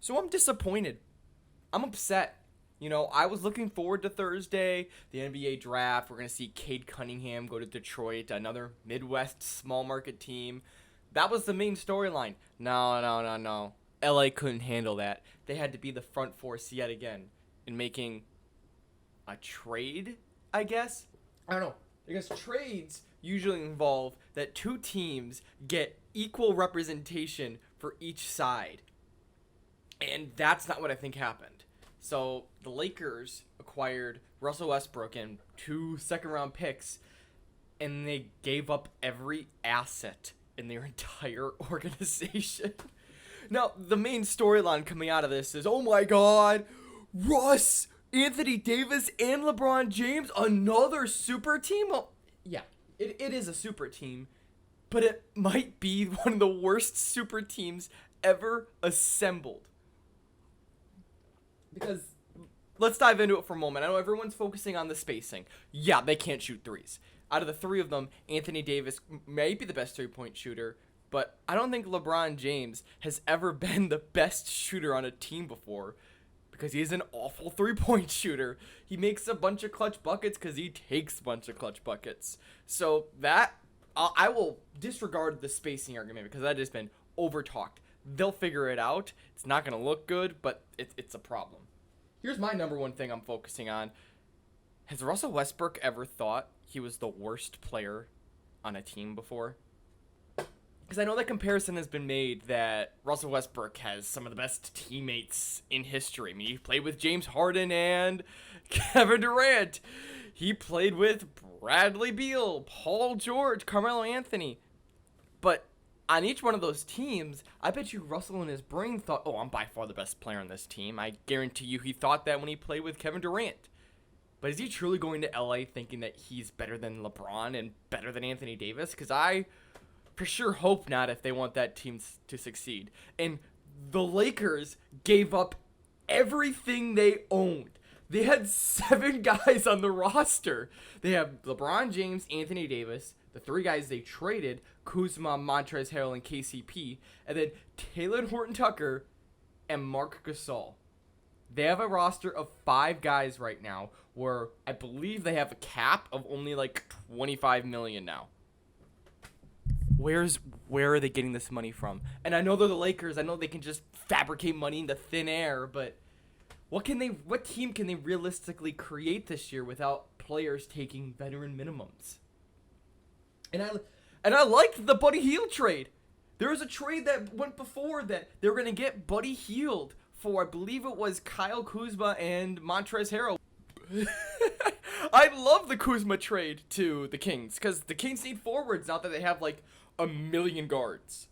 So I'm disappointed. I'm upset. I was looking forward to Thursday, the NBA draft. We're going to see Cade Cunningham go to Detroit, another Midwest small market team. That was the main storyline. No, no, no, no. LA couldn't handle that. They had to be the front force yet again in making a trade, I guess. I don't know. Because trades usually involve that two teams get equal representation for each side. And that's not what I think happened. So the Lakers acquired Russell Westbrook and 2 second-round picks, and they gave up every asset in their entire organization. Now, the main storyline coming out of this is, oh my god, Russ, Anthony Davis, and LeBron James, another super team? Well, yeah, it is a super team, but it might be one of the worst super teams ever assembled. Because, let's dive into it for a moment. I know everyone's focusing on the spacing. Yeah, they can't shoot threes. Out of the 3 of them, Anthony Davis may be the best 3-point shooter, but I don't think LeBron James has ever been the best shooter on a team before, because he's an awful 3-point shooter. He makes a bunch of clutch buckets because he takes a bunch of clutch buckets. So that, I will disregard the spacing argument because that has been over-talked. They'll figure it out. It's not going to look good, but it's a problem. Here's my number one thing I'm focusing on. Has Russell Westbrook ever thought he was the worst player on a team before? Because I know that comparison has been made that Russell Westbrook has some of the best teammates in history. I mean, he played with James Harden and Kevin Durant. He played with Bradley Beal, Paul George, Carmelo Anthony. But on each one of those teams, I bet you Russell in his brain thought, oh, I'm by far the best player on this team. I guarantee you he thought that when he played with Kevin Durant. But is he truly going to LA thinking that he's better than LeBron and better than Anthony Davis? Because I for sure hope not if they want that team to succeed. And the Lakers gave up everything they owned. They had 7 guys on the roster. They have LeBron James, Anthony Davis, the 3 guys they traded, Kuzma, Montrezl Harrell, and KCP, and then Taylor Horton-Tucker and Marc Gasol. They have a roster of 5 guys right now, where I believe they have a cap of only like $25 million now. Where are they getting this money from? And I know they're the Lakers. I know they can just fabricate money into thin air, but what team can they realistically create this year without players taking veteran minimums? And I liked the Buddy Hield trade. There was a trade that went before that they were going to get Buddy Hield for, I believe it was Kyle Kuzma and Montrezl Harrell. I love the Kuzma trade to the Kings because the Kings need forwards now that they have like a million guards.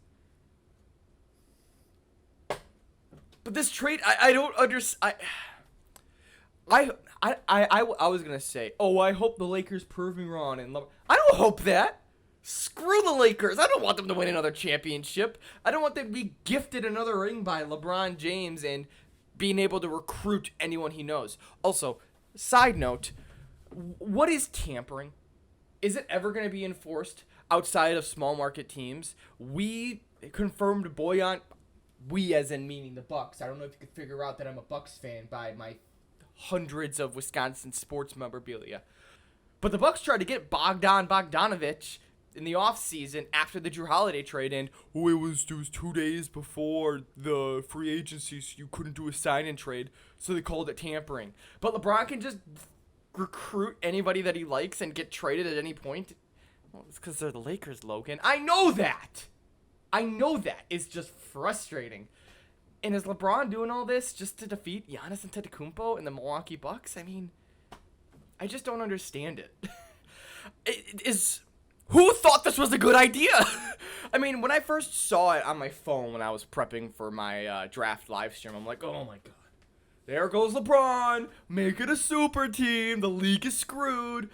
But this trade, I don't understand. I was gonna say, oh, I hope the Lakers prove me wrong and I don't hope that. Screw the Lakers. I don't want them to win another championship. I don't want them to be gifted another ring by LeBron James and being able to recruit anyone he knows. Also, side note, what is tampering? Is it ever going to be enforced outside of small market teams? We confirmed Bojan, we as in meaning the Bucks. I don't know if you could figure out that I'm a Bucks fan by my hundreds of Wisconsin sports memorabilia. But the Bucks tried to get Bogdanovich in the offseason after the Drew Holiday trade, and it was 2 days before the free agency, so you couldn't do a sign-in trade, so they called it tampering. But LeBron can just recruit anybody that he likes and get traded at any point. Well, it's because they're the Lakers, Logan. I know that. It's just frustrating. And is LeBron doing all this just to defeat Giannis Antetokounmpo and the Milwaukee Bucks? I mean, I just don't understand it. Who thought this was a good idea? I mean, when I first saw it on my phone when I was prepping for my draft live stream, I'm like, oh my god. There goes LeBron. Make it a super team. The league is screwed.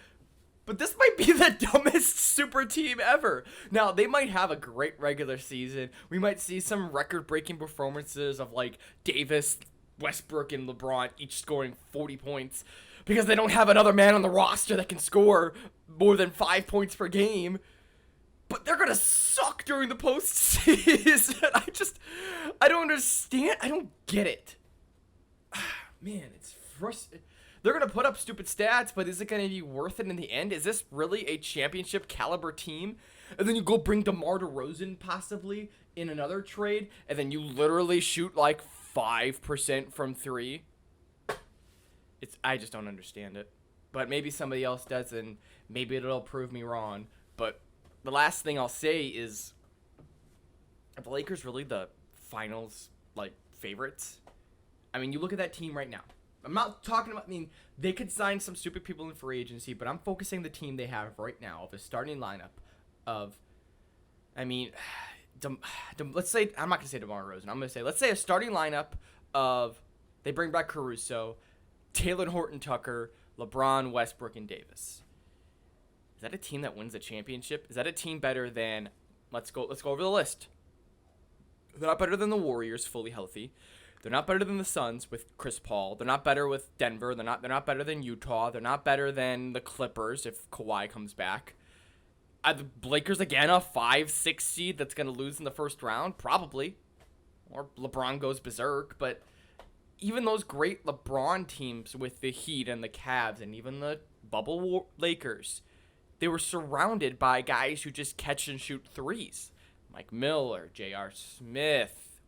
But this might be the dumbest super team ever. Now, they might have a great regular season. We might see some record-breaking performances of, like, Davis, Westbrook, and LeBron each scoring 40 points because they don't have another man on the roster that can score more than 5 points per game. but they're gonna suck during the postseason. I don't understand. I don't get it. Man, it's frustrating. They're gonna put up stupid stats, but is it gonna be worth it in the end? Is this really a championship caliber team? And then you go bring DeMar DeRozan possibly in another trade, and then you literally shoot like 5% from 3. I just don't understand it. But maybe somebody else does, and maybe it'll prove me wrong. But the last thing I'll say is, are the Lakers really the finals like favorites? I mean, you look at that team right now. I'm not talking about, I mean, they could sign some stupid people in free agency, but I'm focusing the team they have right now of a starting lineup of, I mean, let's say, I'm not going to say DeMar DeRozan. I'm going to say, let's say a starting lineup of, they bring back Caruso, Taylor Horton-Tucker, LeBron, Westbrook, and Davis. Is that a team that wins a championship? Is that a team better than, let's go over the list. They're not better than the Warriors, fully healthy. They're not better than the Suns with Chris Paul. They're not better with Denver. They're not better than Utah. They're not better than the Clippers if Kawhi comes back. Are the Lakers again a 5-6 seed that's going to lose in the first round? Probably. Or LeBron goes berserk. But even those great LeBron teams with the Heat and the Cavs and even the bubble Lakers, they were surrounded by guys who just catch and shoot threes. Mike Miller, J.R. Smith,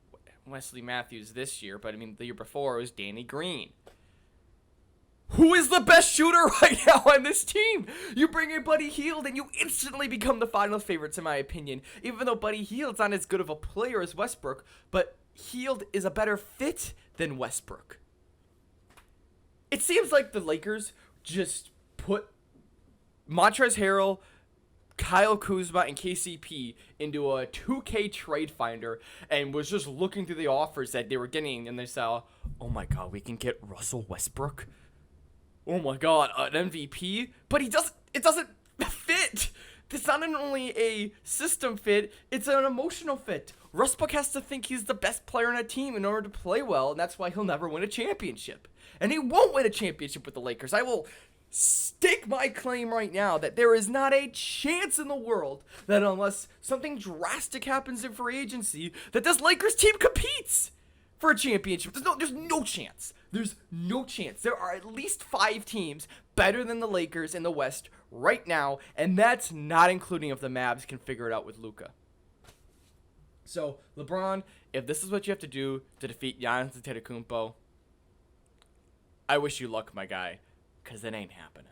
Wesley Matthews this year, but I mean the year before it was Danny Green. Who is the best shooter right now on this team? You bring in Buddy Hield and you instantly become the finals favorites in my opinion. Even though Buddy Hield's not as good of a player as Westbrook, but Hield is a better fit than Westbrook. It seems like the Lakers just put Montrezl Harrell, Kyle Kuzma, and KCP into a 2K trade finder and was just looking through the offers that they were getting, and they saw, oh my god, we can get Russell Westbrook. Oh my god, an MVP? But it doesn't fit. It's not only a system fit, it's an emotional fit. Westbrook has to think he's the best player on a team in order to play well, and that's why he'll never win a championship. And he won't win a championship with the Lakers. I will stake my claim right now that there is not a chance in the world that unless something drastic happens in free agency, that this Lakers team competes for a championship. There's no chance. There's no chance. There are at least 5 teams better than the Lakers in the West right now, and that's not including if the Mavs can figure it out with Luka. So, LeBron, if this is what you have to do to defeat Giannis Antetokounmpo, I wish you luck, my guy. Because it ain't happening.